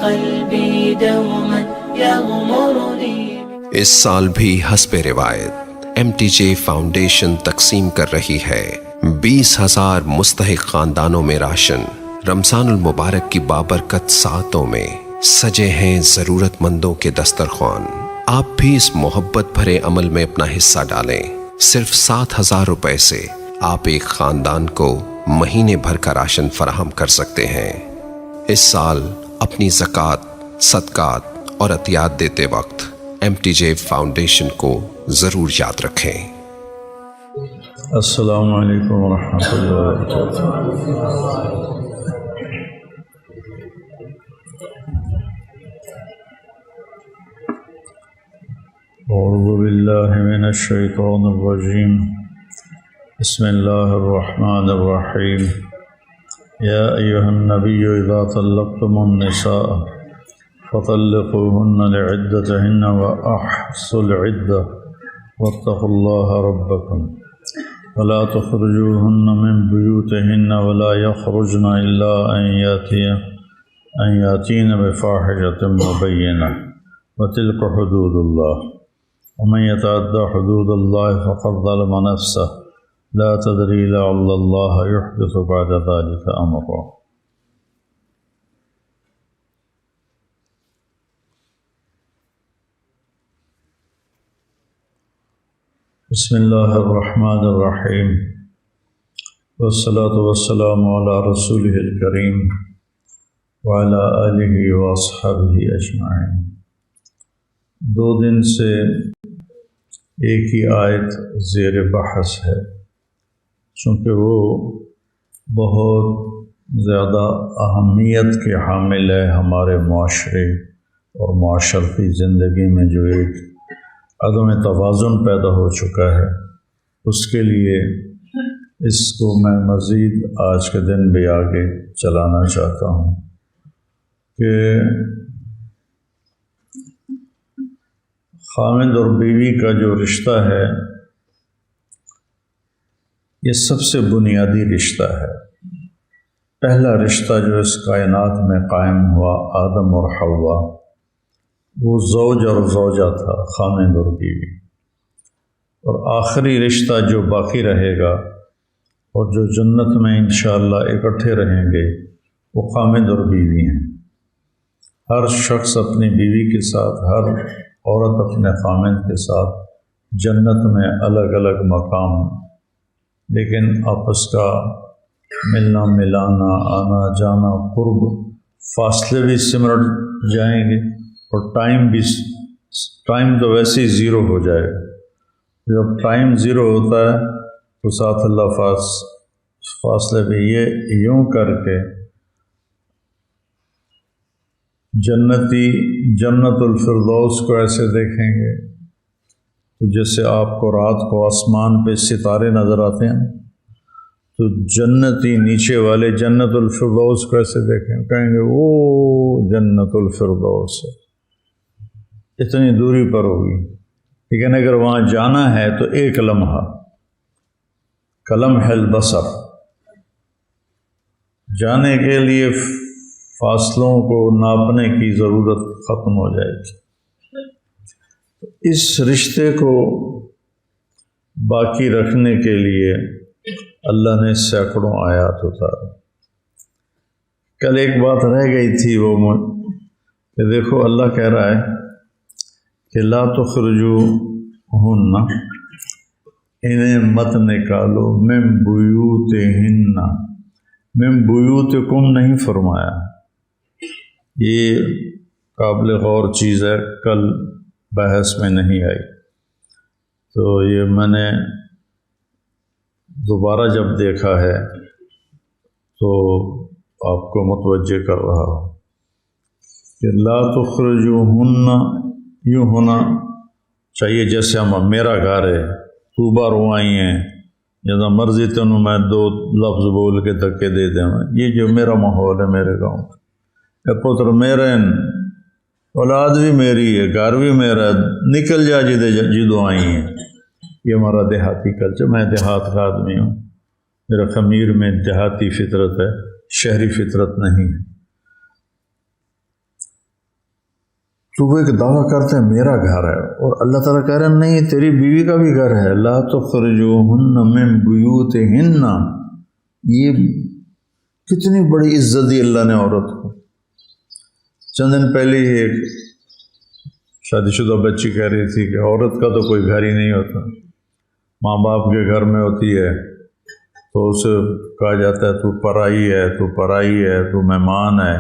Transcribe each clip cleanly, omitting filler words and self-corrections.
قلبي دوما يغمرني. اس سال بھی حسب روایت MTJ فاؤنڈیشن تقسیم کر رہی ہے 20,000 مستحق خاندانوں میں راشن. رمضان المبارک کی بابرکت ساعتوں میں سجے ہیں ضرورت مندوں کے دسترخوان. آپ بھی اس محبت بھرے عمل میں اپنا حصہ ڈالیں. صرف 7,000 روپے سے آپ ایک خاندان کو مہینے بھر کا راشن فراہم کر سکتے ہیں. اس سال اپنی زکوٰۃ، صدقات اور عطیات دیتے وقت MTJ فاؤنڈیشن کو ضرور یاد رکھیں. السلام علیکم ورحمۃ اللہ وبرکاتہ. اعوذ باللہ من الشیطان الرجیم. بسم اللہ الرحمن الرحیم. یا ایہا النبی اذا طلقتم النساء فطلقوهن لعدتهن وأحصوا العدة واتقوا الله ربكم ولا تخرجوهن من بيوتهن ولا يخرجن إلا أن يأتين بفاحشة مبينة وتلك حدود الله ومن يتعدى حدود الله فقد ظلم نفسه لا تدري لعل الله يحدث بعد ذلك أمرا. بسم اللہ الرحمن الرحیم. والصلاة والسلام علی رسولہ الکریم وعلی آلہ واصحابہ اجمعین. 2 دن سے ایک ہی آیت زیر بحث ہے، چونکہ وہ بہت زیادہ اہمیت کے حامل ہے ہمارے معاشرے اور معاشرتی زندگی میں. جو ایک عدم توازن پیدا ہو چکا ہے، اس کے لیے اس کو میں مزید آج کے دن بھی آگے چلانا چاہتا ہوں کہ خاوند اور بیوی کا جو رشتہ ہے یہ سب سے بنیادی رشتہ ہے. پہلا رشتہ جو اس کائنات میں قائم ہوا آدم اور حوا، وہ زوج اور زوجہ تھا، خاوند اور بیوی. اور آخری رشتہ جو باقی رہے گا اور جو جنت میں انشاءاللہ اکٹھے رہیں گے وہ خاوند اور بیوی ہیں. ہر شخص اپنی بیوی کے ساتھ، ہر عورت اپنے خاوند کے ساتھ جنت میں الگ الگ مقام، لیکن آپس کا ملنا ملانا، آنا جانا، قرب، فاصلے بھی سمٹ جائیں گے اور ٹائم تو ویسے ہی زیرو ہو جائے گا. جب ٹائم زیرو ہوتا ہے تو ساتھ اللہ فاصلے بھی یہ یوں کر کے جنتی جنت الفردوس کو ایسے دیکھیں گے تو جیسے آپ کو رات کو آسمان پہ ستارے نظر آتے ہیں، تو جنتی نیچے والے جنت الفردوس کو ایسے دیکھیں، کہیں گے وہ جنت الفردوس ہے، اتنی دوری پر ہوگی. لیکن اگر وہاں جانا ہے تو ایک لمحہ، کلمح البصر، جانے کے لیے فاصلوں کو ناپنے کی ضرورت ختم ہو جائے گی. اس رشتے کو باقی رکھنے کے لیے اللہ نے سینکڑوں آیات اتارے. کل ایک بات رہ گئی تھی، وہ کہ دیکھو اللہ کہہ رہا ہے کہ لا تخرجوہن، انہیں مت نکالو، من بیوتہن، من بیوتکم نہیں فرمایا. یہ قابل غور چیز ہے، کل بحث میں نہیں آئی، تو یہ میں نے دوبارہ جب دیکھا ہے تو آپ کو متوجہ کر رہا ہوں کہ لا تخرجوہن یوں ہونا چاہیے جیسے ہم میرا گھر ہے، تو بار آئی ہیں، جیسا مرضی تینوں میں 2 لفظ بول کے دھکے دے دیں. یہ جو میرا ماحول ہے میرے گاؤں کا، اے پتر میرے، اولاد بھی میری ہے، گھر بھی میرا، نکل جا جدو آئی ہیں. یہ ہمارا دیہاتی کلچر. میں دیہات کا آدمی ہوں، میرا خمیر میں دیہاتی فطرت ہے، شہری فطرت نہیں ہے. تو وہ ایک دعویٰ کرتے ہیں میرا گھر ہے، اور اللہ تعالیٰ کہہ رہے ہیں نہیں تیری بیوی کا بھی گھر ہے، لا تخرجوہن من بیوتہن۔ یہ کتنی بڑی عزت دی اللہ نے عورت کو۔ چند دن پہلے ہی ایک شادی شدہ بچی کہہ رہی تھی کہ عورت کا تو کوئی گھر ہی نہیں ہوتا، ماں باپ کے گھر میں ہوتی ہے تو اسے کہا جاتا ہے تو پرائی ہے، تو پرائی ہے، تو مہمان ہے،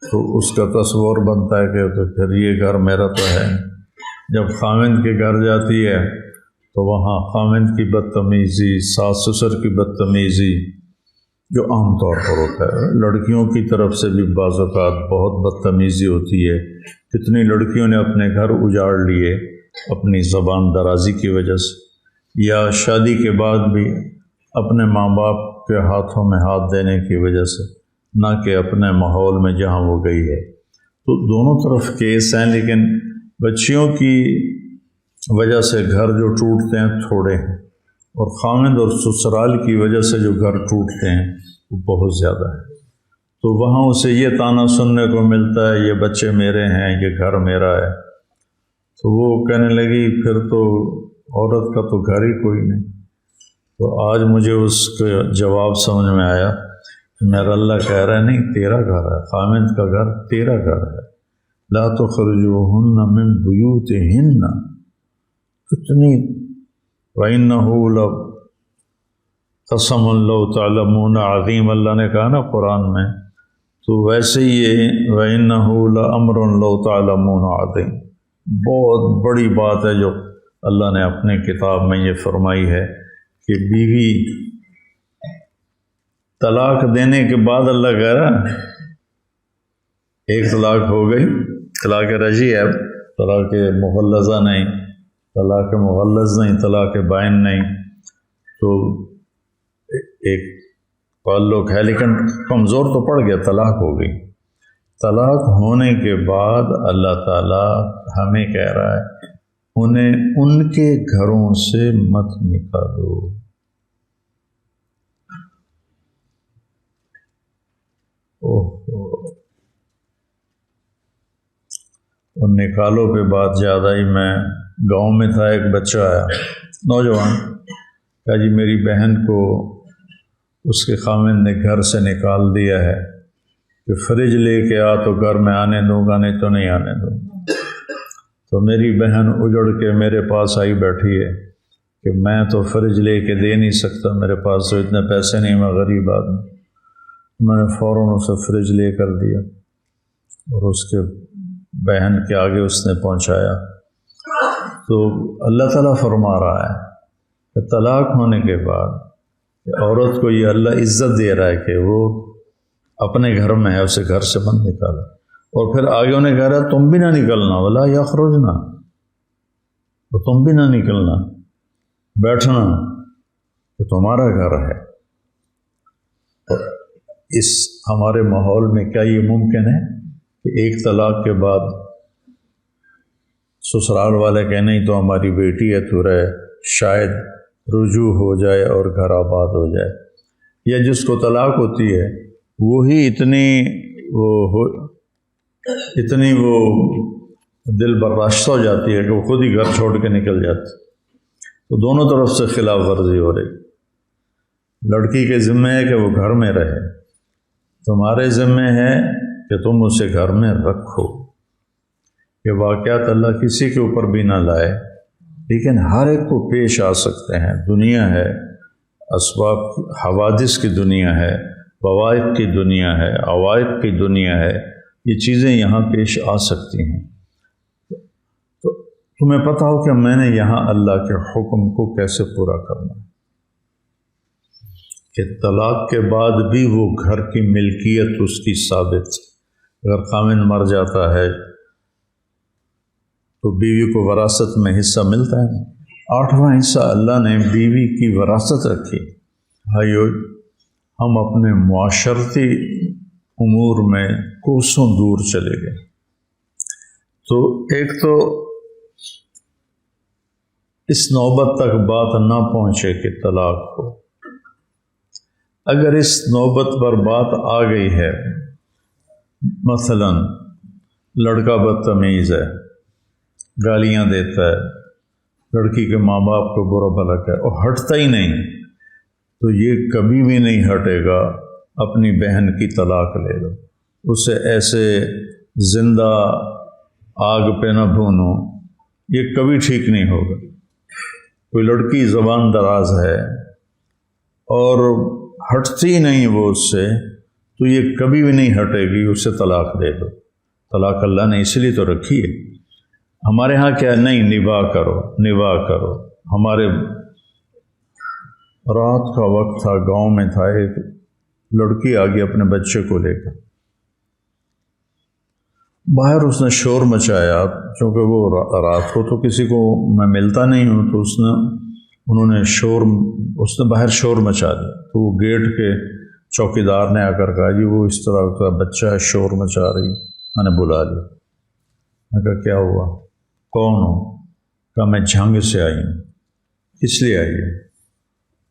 تو اس کا تصور بنتا ہے کہ تو پھر یہ گھر میرا تو ہے۔ جب خاوند کے گھر جاتی ہے تو وہاں خاوند کی بدتمیزی، ساس سسر کی بدتمیزی جو عام طور پر ہوتا ہے، لڑکیوں کی طرف سے بھی بعض اوقات بہت بدتمیزی ہوتی ہے۔ کتنی لڑکیوں نے اپنے گھر اجاڑ لیے اپنی زبان درازی کی وجہ سے، یا شادی کے بعد بھی اپنے ماں باپ کے ہاتھوں میں ہاتھ دینے کی وجہ سے، نہ کہ اپنے ماحول میں جہاں وہ گئی ہے۔ تو دونوں طرف کیس ہیں، لیکن بچیوں کی وجہ سے گھر جو ٹوٹتے ہیں تھوڑے ہیں، اور خاوند اور سسرال کی وجہ سے جو گھر ٹوٹتے ہیں وہ بہت زیادہ ہے۔ تو وہاں اسے یہ طعنہ سننے کو ملتا ہے یہ بچے میرے ہیں، یہ گھر میرا ہے۔ تو وہ کہنے لگی پھر تو عورت کا تو گھر ہی کوئی نہیں۔ تو آج مجھے اس کا جواب سمجھ میں آیا کہ میرا اللہ کہہ رہا ہے نہیں تیرا گھر ہے، خاوند کا گھر تیرا گھر ہے۔ لا تخرجوہن من بیوتہن، کتنی وَإِنَّهُ لَقَسَمٌ لَوْ تَعْلَمُونَ عظیم، اللہ نے کہا نا قرآن میں، تو ویسے ہی یہ وَإِنَّهُ لَأَمْرٌ لَوْ تَعْلَمُونَ عظیم، بہت بڑی بات ہے جو اللہ نے اپنی کتاب میں یہ فرمائی ہے کہ بیوی طلاق دینے کے بعد اللہ کہہ رہا ہے ایک طلاق ہو گئی، طلاق رجعی ہے، طلاق مغلظہ نہیں، طلاق مغلظ نہیں، طلاق بائن نہیں، تو ایک تعلق ہے لیکن کمزور تو پڑ گیا، طلاق ہو گئی۔ طلاق ہونے کے بعد اللہ تعالیٰ ہمیں کہہ رہا ہے انہیں ان کے گھروں سے مت نکالو۔ اور نکالو پہ بات زیادہ ہی، میں گاؤں میں تھا، ایک بچہ آیا نوجوان، کہا جی میری بہن کو اس کے خاوند نے گھر سے نکال دیا ہے کہ فریج لے کے آ تو گھر میں آنے دوں گا، نہیں تو نہیں آنے دوں گا۔ تو میری بہن اجڑ کے میرے پاس آئی بیٹھی ہے کہ میں تو فریج لے کے دے نہیں سکتا، میرے پاس تو اتنے پیسے نہیں، میں غریب آدمی۔ میں نے فوراً اسے فریج لے کر دیا اور اس کے بہن کے آگے اس نے پہنچایا۔ تو اللہ تعالیٰ فرما رہا ہے کہ طلاق ہونے کے بعد عورت کو یہ اللہ عزت دے رہا ہے کہ وہ اپنے گھر میں ہے، اسے گھر سے مت نکالا، اور پھر آگے انہیں کہہ رہا ہے تم بھی نہ نکلنا، ولا یخرجنا، تو تم بھی نہ نکلنا، بیٹھنا، کہ تمہارا گھر ہے۔ اور اس ہمارے ماحول میں کیا یہ ممکن ہے کہ ایک طلاق کے بعد سسرال والے کہ نہیں تو ہماری بیٹی ہے تو رہے، شاید رجوع ہو جائے اور گھر آباد ہو جائے، یا جس کو طلاق ہوتی ہے وہی اتنی وہ دل برداشتہ ہو جاتی ہے کہ وہ خود ہی گھر چھوڑ کے نکل جاتی۔ تو دونوں طرف سے خلاف ورزی ہو رہی۔ لڑکی کے ذمہ ہے کہ وہ گھر میں رہے، تمہارے ذمہ ہے کہ تم اسے گھر میں رکھو۔ یہ واقعات اللہ کسی کے اوپر بھی نہ لائے، لیکن ہر ایک کو پیش آ سکتے ہیں۔ دنیا ہے، اسباب حوادث کی دنیا ہے، فوائد کی دنیا ہے، عوائد کی دنیا ہے، یہ چیزیں یہاں پیش آ سکتی ہیں۔ تو تمہیں پتہ ہو کہ میں نے یہاں اللہ کے حکم کو کیسے پورا کرنا ہے، کہ طلاق کے بعد بھی وہ گھر کی ملکیت اس کی ثابت۔ اگر خاوند مر جاتا ہے تو بیوی کو وراثت میں حصہ ملتا ہے، 8واں حصہ اللہ نے بیوی کی وراثت رکھی۔ بھائیو، ہم اپنے معاشرتی امور میں کوسوں دور چلے گئے۔ تو ایک تو اس نوبت تک بات نہ پہنچے کہ طلاق ہو، اگر اس نوبت پر بات آ گئی ہے، مثلا لڑکا بدتمیز ہے، گالیاں دیتا ہے، لڑکی کے ماں باپ کو برا بھلا ہے اور ہٹتا ہی نہیں، تو یہ کبھی بھی نہیں ہٹے گا، اپنی بہن کی طلاق لے لو، اسے ایسے زندہ آگ پہ نہ بھونو، یہ کبھی ٹھیک نہیں ہوگا۔ کوئی لڑکی زبان دراز ہے اور ہٹتی ہی نہیں وہ اس سے، تو یہ کبھی بھی نہیں ہٹے گی، اسے طلاق دے دو۔ طلاق اللہ نے اس لیے تو رکھی ہے۔ ہمارے ہاں کیا نہیں، نباہ کرو نباہ کرو۔ ہمارے رات کا وقت تھا، گاؤں میں تھا، ایک لڑکی آ گئی اپنے بچے کو لے کر، باہر اس نے شور مچایا، چونکہ وہ رات کو تو کسی کو میں ملتا نہیں ہوں، تو اس نے باہر شور مچا دیا، تو وہ گیٹ کے چوکیدار نے آ کر کہا جی وہ اس طرح کا بچہ ہے، شور مچا رہی، میں نے بلا لیا۔ میں کہا کیا ہوا، کون ہو؟ کہا میں جھنگ سے آئی ہوں۔ کس لیے آئی ہے؟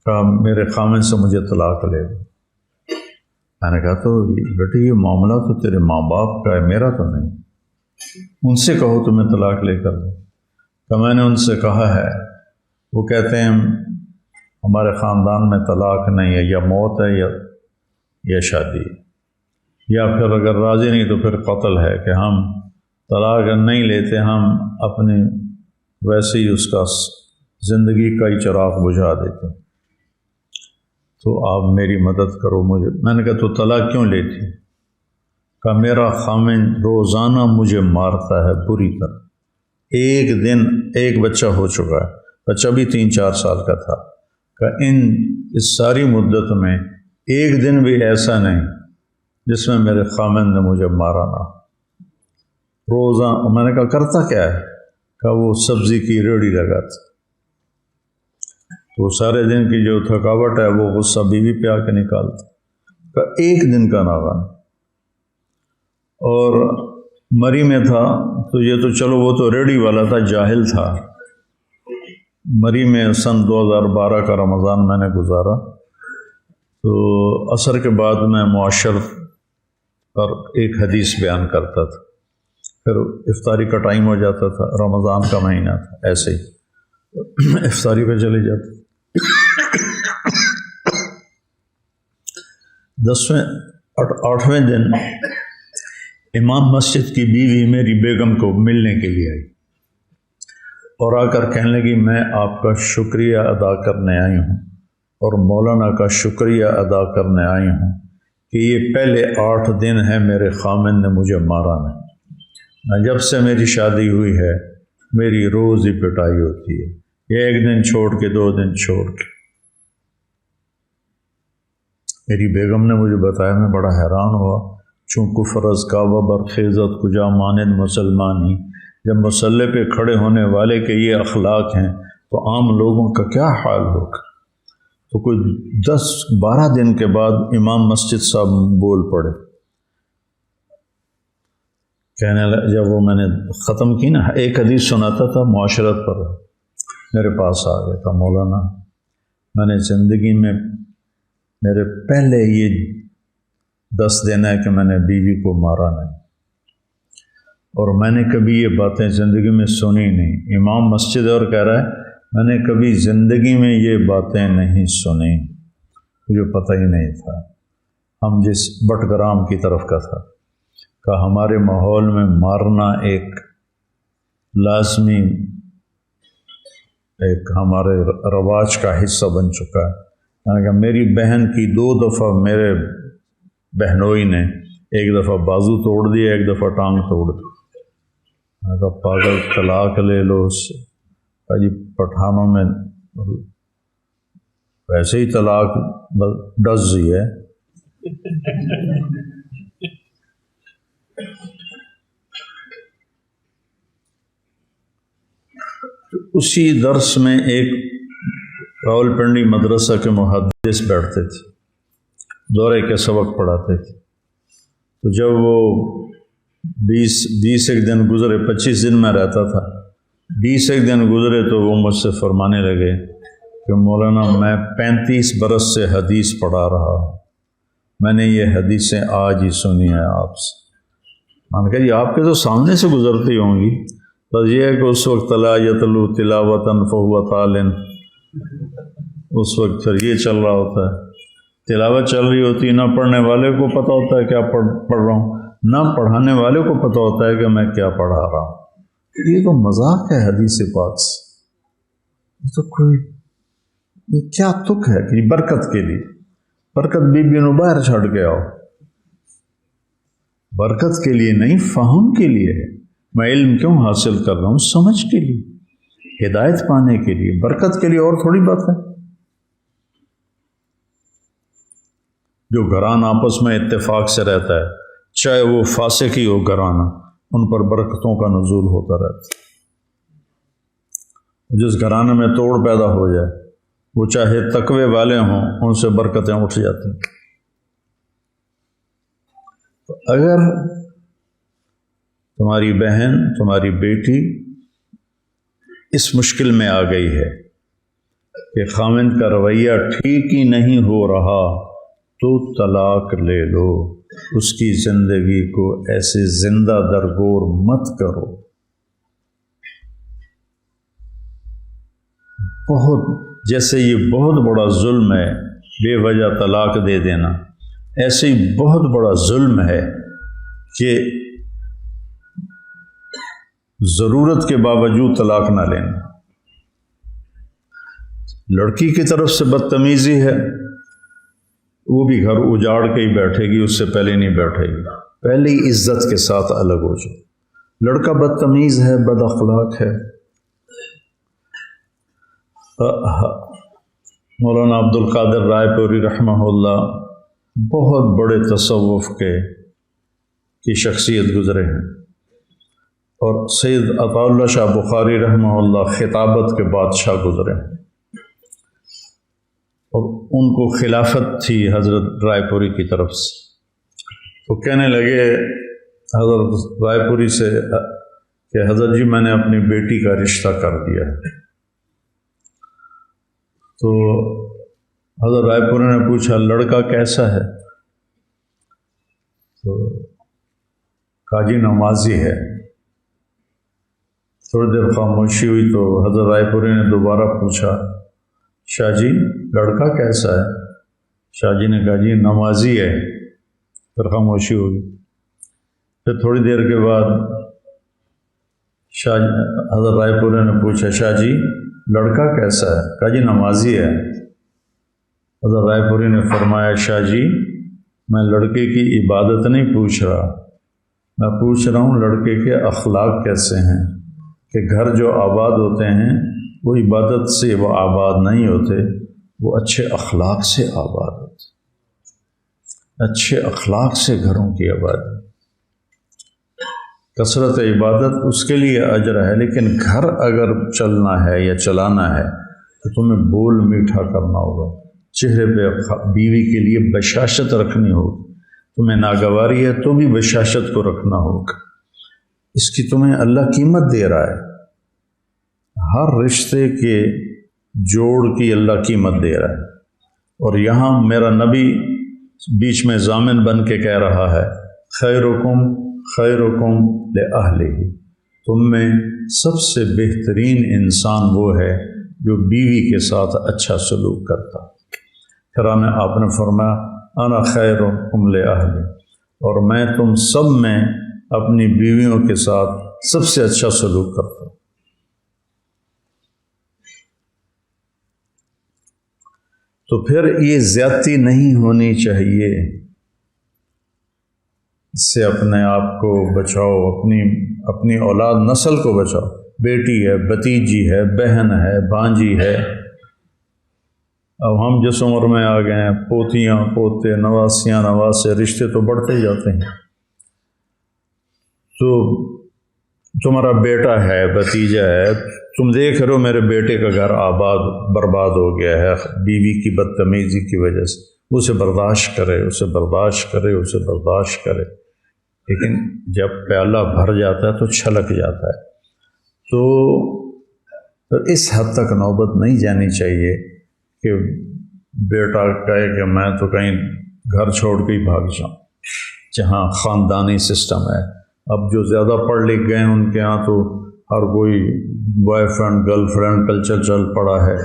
کہا میرے خامن سے مجھے طلاق لے دو۔ میں نے کہا تو بیٹی یہ معاملہ تو تیرے ماں باپ کا ہے، میرا تو نہیں، ان سے کہو تمہیں طلاق لے کر دے۔ کہ میں نے ان سے کہا ہے، وہ کہتے ہیں ہمارے خاندان میں طلاق نہیں ہے، یا موت ہے یا شادی ہے، یا پھر اگر راضی نہیں تو پھر قتل ہے، کہ ہم طلاق نہیں لیتے، ہم اپنی ویسے ہی اس کا زندگی کا ہی چراغ بجھا دیتے، تو آپ میری مدد کرو مجھے۔ میں نے کہا تو طلاق کیوں لیتی؟ کہا میرا خامن روزانہ مجھے مارتا ہے بری طرح، ایک دن ایک بچہ ہو چکا ہے، بچہ بھی 3-4 سال کا تھا، کہ اس ساری مدت میں ایک دن بھی ایسا نہیں جس میں میرے خامن نے مجھے مارا نہ۔ روزانہ۔ میں نے کہا کرتا کیا ہے؟ کہ وہ سبزی کی ریڑھی لگاتا، تو سارے دن کی جو تھکاوٹ ہے وہ غصہ بیوی پہ آ کے نکالتا، کہ ایک دن کا ناغن۔ اور مری میں تھا تو یہ تو چلو وہ تو ریڑھی والا تھا، جاہل تھا۔ مری میں سن 2012 کا رمضان میں نے گزارا، تو عصر کے بعد میں معاشر پر ایک حدیث بیان کرتا تھا، پھر افطاری کا ٹائم ہو جاتا تھا، رمضان کا مہینہ تھا، ایسے ہی افطاری پہ چلے جاتے۔ 8ویں دن امام مسجد کی بیوی میری بیگم کو ملنے کے لیے آئی اور آ کر کہنے لگی میں آپ کا شکریہ ادا کرنے آئی ہوں اور مولانا کا شکریہ ادا کرنے آئی ہوں کہ یہ پہلے 8 دن ہے میرے خامن نے مجھے مارا نہیں، جب سے میری شادی ہوئی ہے میری روز ہی پٹائی ہوتی ہے، یہ 1 دن چھوڑ کے 2 دن چھوڑ کے۔ میری بیگم نے مجھے بتایا، میں بڑا حیران ہوا، چون کفر از کعبہ برخیزت کجا مانند مسلمانی، جب مسلح پہ کھڑے ہونے والے کے یہ اخلاق ہیں تو عام لوگوں کا کیا حال ہوگا۔ تو کوئی 10-12 دن کے بعد امام مسجد صاحب بول پڑے، کہنے لگے، جب وہ میں نے ختم کی نا، ایک حدیث سناتا تھا معاشرت پر، میرے پاس آ گیا تھا، مولانا میں نے زندگی میں میرے پہلے یہ 10 دن ہے کہ میں نے بیوی کو مارا نہیں، اور میں نے کبھی یہ باتیں زندگی میں سنی نہیں۔ امام مسجد اور کہہ رہا ہے میں نے کبھی زندگی میں یہ باتیں نہیں سنی، مجھے پتہ ہی نہیں تھا۔ ہم جس بٹگرام کی طرف کا تھا، کہ ہمارے ماحول میں مارنا ایک لازمی، ایک ہمارے رواج کا حصہ بن چکا ہے۔ کہ میری بہن کی 2 دفعہ میرے بہنوئی نے، ایک دفعہ بازو توڑ دیا، ایک دفعہ ٹانگ توڑ دی۔ میں کہا پاگل، طلاق لے لو اس سے۔ جی پٹھانوں میں ویسے ہی طلاق ڈز ہی ہے۔ اسی درس میں ایک راول پنڈی مدرسہ کے محدث بیٹھتے تھے، دورے کے سبق پڑھاتے تھے، تو جب وہ 20 ایک دن گزرے، 25 دن میں رہتا تھا، 20 ایک دن گزرے تو وہ مجھ سے فرمانے لگے کہ مولانا میں 35 برس سے حدیث پڑھا رہا ہوں، میں نے یہ حدیثیں آج ہی سنی ہیں آپ سے، میں نے کہا جی آپ کے تو سامنے سے گزرتی ہوں گی، بس یہ ہے کہ اس وقت لا یتلو تلاوتاً فہو تالن، اس وقت پھر یہ چل رہا ہوتا ہے، تلاوت چل رہی ہوتی ہے، نہ پڑھنے والے کو پتہ ہوتا ہے کیا پڑھ رہا ہوں، نہ پڑھانے والے کو پتہ ہوتا ہے کہ میں کیا پڑھا رہا ہوں۔ یہ تو مذاق ہے حدیث پاک سے، یہ تو کوئی یہ کیا تک ہے کہ برکت کے لیے، برکت بی بی نو باہر چھڑ کے آؤ، برکت کے لیے نہیں، فہم کے لیے ہے۔ میں علم کیوں حاصل کر رہا ہوں؟ سمجھ کے لیے، ہدایت پانے کے لیے، برکت کے لیے اور تھوڑی بات ہے۔ جو گھران آپس میں اتفاق سے رہتا ہے، چاہے وہ فاسق ہی ہو گھرانہ، ان پر برکتوں کا نزول ہوتا رہتا ہے۔ جس گھرانے میں توڑ پیدا ہو جائے، وہ چاہے تقوی والے ہوں، ان سے برکتیں اٹھ جاتی ہیں۔ تو اگر تمہاری بہن، تمہاری بیٹی اس مشکل میں آ گئی ہے کہ خاوند کا رویہ ٹھیک ہی نہیں ہو رہا، تو طلاق لے لو، اس کی زندگی کو ایسے زندہ درگور مت کرو۔ جیسے یہ بہت بڑا ظلم ہے بے وجہ طلاق دے دینا، ایسے ہی بہت بڑا ظلم ہے کہ ضرورت کے باوجود طلاق نہ لینا۔ لڑکی کی طرف سے بدتمیزی ہے، وہ بھی گھر اجاڑ کے ہی بیٹھے گی، اس سے پہلے نہیں بیٹھے گی، پہلے ہی عزت کے ساتھ الگ ہو جاؤ۔ لڑکا بدتمیز ہے، بد اخلاق ہے۔ مولانا عبد القادر رائے پوری رحمہ اللہ بہت بڑے تصوف کی شخصیت گزرے ہیں، اور سید عطا اللہ شاہ بخاری رحمہ اللہ خطابت کے بادشاہ گزرے ہیں، اور ان کو خلافت تھی حضرت رائے پوری کی طرف سے۔ تو کہنے لگے حضرت رائے پوری سے کہ حضرت جی میں نے اپنی بیٹی کا رشتہ کر دیا ہے۔ تو حضرت رائے پوری نے پوچھا لڑکا کیسا ہے؟ تو کہا جی نمازی ہے۔ تھوڑی دیر خاموشی ہوئی تو حضرت رائے پوری نے دوبارہ پوچھا شاہ جی لڑکا کیسا ہے؟ شاہ جی نے کہا جی نمازی ہے۔ پھر خاموشی ہوگی۔ پھر تھوڑی دیر کے بعد حضرت رائے پوری نے پوچھا شاہ جی لڑکا کیسا ہے؟ کہا جی نمازی ہے۔ حضرت رائے پوری نے فرمایا شاہ جی میں لڑکے کی عبادت نہیں پوچھ رہا، میں پوچھ رہا ہوں لڑکے کے اخلاق کیسے ہیں، کہ گھر جو آباد ہوتے ہیں وہ عبادت سے وہ آباد نہیں ہوتے، وہ اچھے اخلاق سے آباد ہوتے، اچھے اخلاق سے گھروں کی آبادی۔ کثرت عبادت اس کے لیے اجر ہے، لیکن گھر اگر چلنا ہے یا چلانا ہے تو تمہیں بول میٹھا کرنا ہوگا، چہرے پہ بیوی کے لیے بشاشت رکھنی ہوگی، تمہیں ناگواری ہے تو بھی بشاشت کو رکھنا ہوگا، اس کی تمہیں اللہ قیمت دے رہا ہے، ہر رشتے کے جوڑ کی اللہ قیمت دے رہا ہے۔ اور یہاں میرا نبی بیچ میں ضامن بن کے کہہ رہا ہے خیرکم خیرکم لأہلہ، تم میں سب سے بہترین انسان وہ ہے جو بیوی کے ساتھ اچھا سلوک کرتا۔ پھر آپ نے فرمایا انا خیرکم لأہلہ، اور میں تم سب میں اپنی بیویوں کے ساتھ سب سے اچھا سلوک کرتا ہوں۔ تو پھر یہ زیادتی نہیں ہونی چاہیے، اس سے اپنے آپ کو بچاؤ، اپنی اولاد نسل کو بچاؤ، بیٹی ہے، بھتیجی ہے، بہن ہے، بھانجی ہے۔ اب ہم جس عمر میں آ گئے ہیں، پوتیاں پوتے نواسیاں نواسے، رشتے تو بڑھتے ہی جاتے ہیں۔ تو تمہارا بیٹا ہے، بھتیجا ہے، تم دیکھ رہے ہو میرے بیٹے کا گھر آباد برباد ہو گیا ہے بیوی کی بدتمیزی کی وجہ سے، اسے برداشت کرے، اسے برداشت کرے، اسے برداشت کرے، لیکن جب پیالہ بھر جاتا ہے تو چھلک جاتا ہے۔ تو اس حد تک نوبت نہیں جانی چاہیے کہ بیٹا کہے کہ میں تو کہیں گھر چھوڑ کے ہی بھاگ جاؤں، جہاں خاندانی سسٹم ہے، اب جو زیادہ پڑھ لکھ گئے ان کے ہاں تو ہر کوئی boy friend girl friend culture چل پڑا ہے.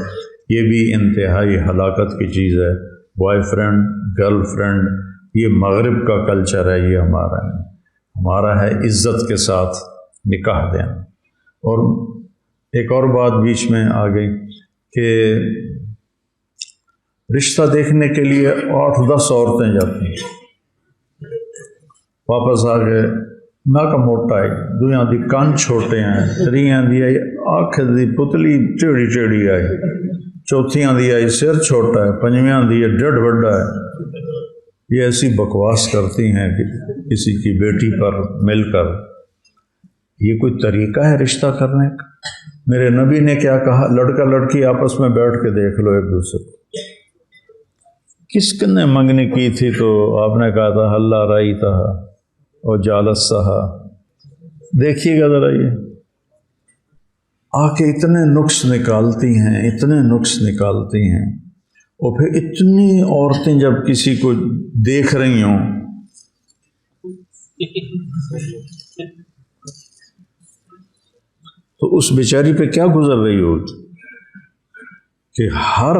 یہ بھی انتہائی ہلاکت کی چیز ہے. بوائے فرینڈ گرل فرینڈ یہ مغرب کا کلچر ہے، یہ ہمارا نہیں. ہمارا ہے عزت کے ساتھ نکاح دینا. اور ایک اور بات بیچ میں آ گئی کہ رشتہ دیکھنے کے لیے 8-10 عورتیں جاتی ہیں، واپس آ گئے ناک موٹا ہے، دویاں دی کان چھوٹے ہیں، تریاں دی آئی آنکھ دی پتلی ٹیڑھی ٹیڑھی آئی، چوتھیاں دی آئی سر چھوٹا ہے، پنجویاں دی ڈڈ بڑا ہے. یہ ایسی بکواس کرتی ہیں کہ کسی کی بیٹی پر مل کر. یہ کوئی طریقہ ہے رشتہ کرنے کا؟ میرے نبی نے کیا کہا؟ لڑکا لڑکی آپس میں بیٹھ کے دیکھ لو ایک دوسرے کو. کس نے منگنی کی تھی تو آپ نے کہا تھا اللہ رائی تھا اور جالس سہا. دیکھیے گا ذرا یہ آ کے اتنے نقص نکالتی ہیں، اتنے نقص نکالتی ہیں. اور پھر اتنی عورتیں جب کسی کو دیکھ رہی ہوں تو اس بیچاری پہ کیا گزر رہی ہوتی کہ ہر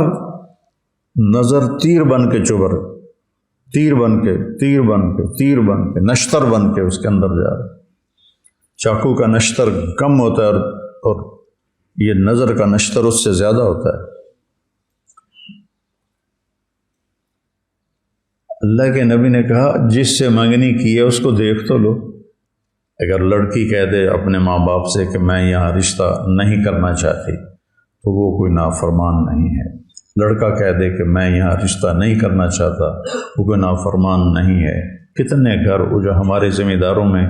نظر تیر بن کے چبر، تیر بن کے تیر بن کے تیر بن کے نشتر بن کے اس کے اندر جا رہا. چاقو کا نشتر کم ہوتا ہے اور یہ نظر کا نشتر اس سے زیادہ ہوتا ہے. اللہ کے نبی نے کہا جس سے منگنی کی ہے اس کو دیکھ تو لو. اگر لڑکی کہہ دے اپنے ماں باپ سے کہ میں یہاں رشتہ نہیں کرنا چاہتی تو وہ کوئی نافرمان نہیں ہے. لڑکا کہہ دے کہ میں یہاں رشتہ نہیں کرنا چاہتا وہ کوئی نافرمان نہیں ہے. کتنے گھر وہ جو ہمارے ذمہ داروں میں،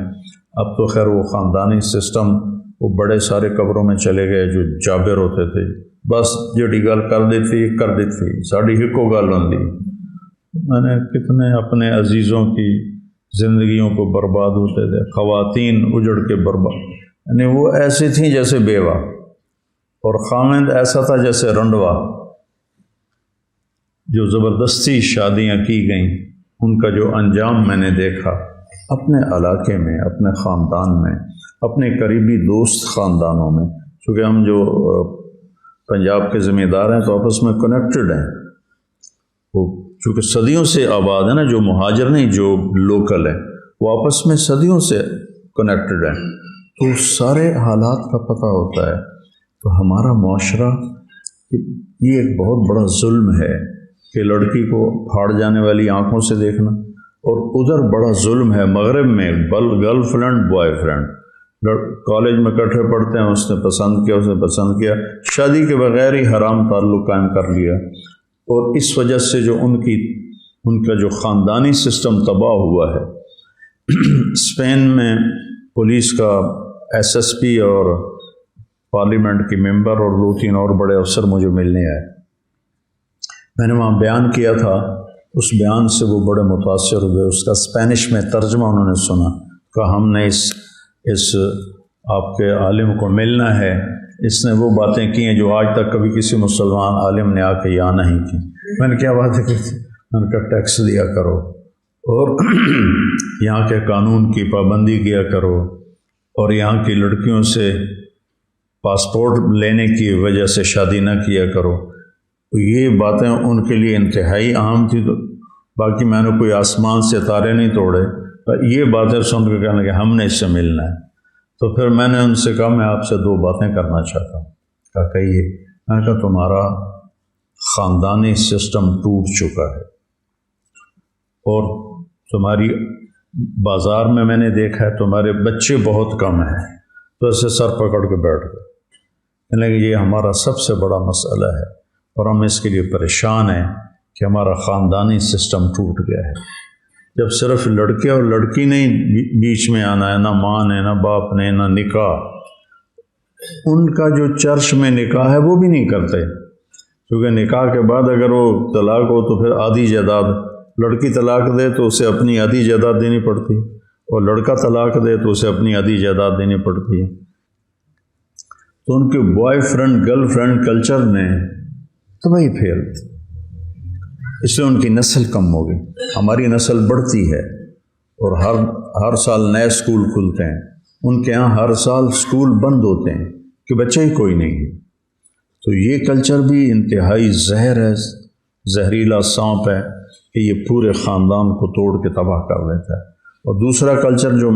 اب تو خیر وہ خاندانی سسٹم وہ بڑے سارے قبروں میں چلے گئے جو جابر ہوتے تھے، بس جڑی گل کر دیتی ساڑی ہکو گل ہوندی. میں نے کتنے اپنے عزیزوں کی زندگیوں کو برباد ہوتے تھے. خواتین اجڑ کے برباد، یعنی وہ ایسی تھیں جیسے بیوہ، اور خاوند ایسا تھا جیسے رنڈوا. جو زبردستی شادیاں کی گئیں ان کا جو انجام میں نے دیکھا اپنے علاقے میں، اپنے خاندان میں، اپنے قریبی دوست خاندانوں میں. چونکہ ہم جو پنجاب کے ذمہ دار ہیں تو آپس میں کنیکٹڈ ہیں. وہ چونکہ صدیوں سے آباد ہے نا، جو مہاجر نہیں جو لوکل ہیں وہ آپس میں صدیوں سے کنیکٹڈ ہیں، تو سارے حالات کا پتہ ہوتا ہے. تو ہمارا معاشرہ یہ ایک بہت بڑا ظلم ہے کہ لڑکی کو پھاڑ جانے والی آنکھوں سے دیکھنا. اور ادھر بڑا ظلم ہے مغرب میں، girl friend boy friend college میں اکٹھے پڑھتے ہیں، اس نے پسند کیا، اس نے پسند کیا، شادی کے بغیر ہی حرام تعلق قائم کر لیا. اور اس وجہ سے جو ان کا جو خاندانی سسٹم تباہ ہوا ہے. اسپین میں پولیس کا SSP اور پارلیمنٹ کی ممبر اور 2-3 اور بڑے افسر مجھے ملنے آئے. میں نے وہاں بیان کیا تھا، اس بیان سے وہ بڑے متاثر ہوئے. اس کا اسپینش میں ترجمہ انہوں نے سنا، کہا ہم نے اس آپ کے عالم کو ملنا ہے، اس نے وہ باتیں کی ہیں جو آج تک کبھی کسی مسلمان عالم نے آ کے یہاں نہیں کی. میں نے کیا باتیں کی تھی؟ میں نے کہا ٹیکس دیا کرو اور یہاں کے قانون کی پابندی کیا کرو اور یہاں کی لڑکیوں سے پاسپورٹ لینے کی وجہ سے شادی نہ کیا کرو. یہ باتیں ان کے لیے انتہائی عام تھی. تو باقی میں نے کوئی آسمان سے تارے نہیں توڑے، یہ باتیں سن کے کہنے کہ ہم نے اس سے ملنا ہے. تو پھر میں نے ان سے کہا میں آپ سے 2 باتیں کرنا چاہتا ہوں. کہا کہیے. میں نے کہا تمہارا خاندانی سسٹم ٹوٹ چکا ہے اور تمہاری بازار میں نے دیکھا ہے تمہارے بچے بہت کم ہیں. تو ایسے سر پکڑ کے بیٹھ گئے. یعنی کہ یہ ہمارا سب سے بڑا مسئلہ ہے اور ہم اس کے لیے پریشان ہیں کہ ہمارا خاندانی سسٹم ٹوٹ گیا ہے. جب صرف لڑکے اور لڑکی نہیں بیچ میں آنا ہے، نہ ماں نے، نہ باپ نے، نہ نکاح. ان کا جو چرچ میں نکاح ہے وہ بھی نہیں کرتے، کیونکہ نکاح کے بعد اگر وہ طلاق ہو تو پھر آدھی جائیداد، لڑکی طلاق دے تو اسے اپنی آدھی جائیداد دینی پڑتی ہے اور لڑکا طلاق دے تو اسے اپنی آدھی جائیداد دینی پڑتی ہے. تو ان کے boy friend girl friend culture نے تباہی پھیل دی، اس لیے ان کی نسل کم ہو گئی. ہماری نسل بڑھتی ہے اور ہر سال نئے اسکول کھلتے ہیں، ان کے ہاں ہر سال اسکول بند ہوتے ہیں کہ بچے ہی کوئی نہیں ہے۔ تو یہ کلچر بھی انتہائی زہر ہے، زہریلا سانپ ہے کہ یہ پورے خاندان کو توڑ کے تباہ کر دیتا ہے۔ اور دوسرا کلچر جو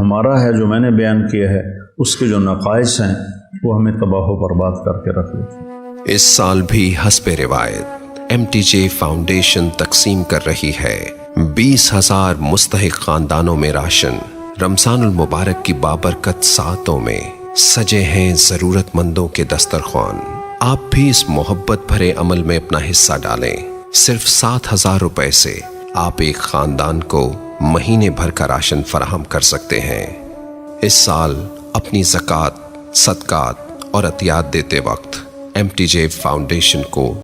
ہمارا ہے، جو میں نے بیان کیا ہے، اس کے جو نقائص ہیں وہ ہمیں تباہ و برباد کر کے رکھ دیتے ہیں۔ اس سال بھی حسب روایت MTJ فاؤنڈیشن تقسیم کر رہی ہے 20,000 مستحق خاندانوں میں راشن۔ رمضان المبارک کی بابرکت ساعتوں میں سجے ہیں ضرورت مندوں کے دسترخوان۔ آپ بھی اس محبت بھرے عمل میں اپنا حصہ ڈالیں۔ صرف 7,000 روپے سے آپ ایک خاندان کو مہینے بھر کا راشن فراہم کر سکتے ہیں۔ اس سال اپنی زکوٰۃ، صدقات اور عطیات دیتے وقت MTJ فاؤنڈیشن کو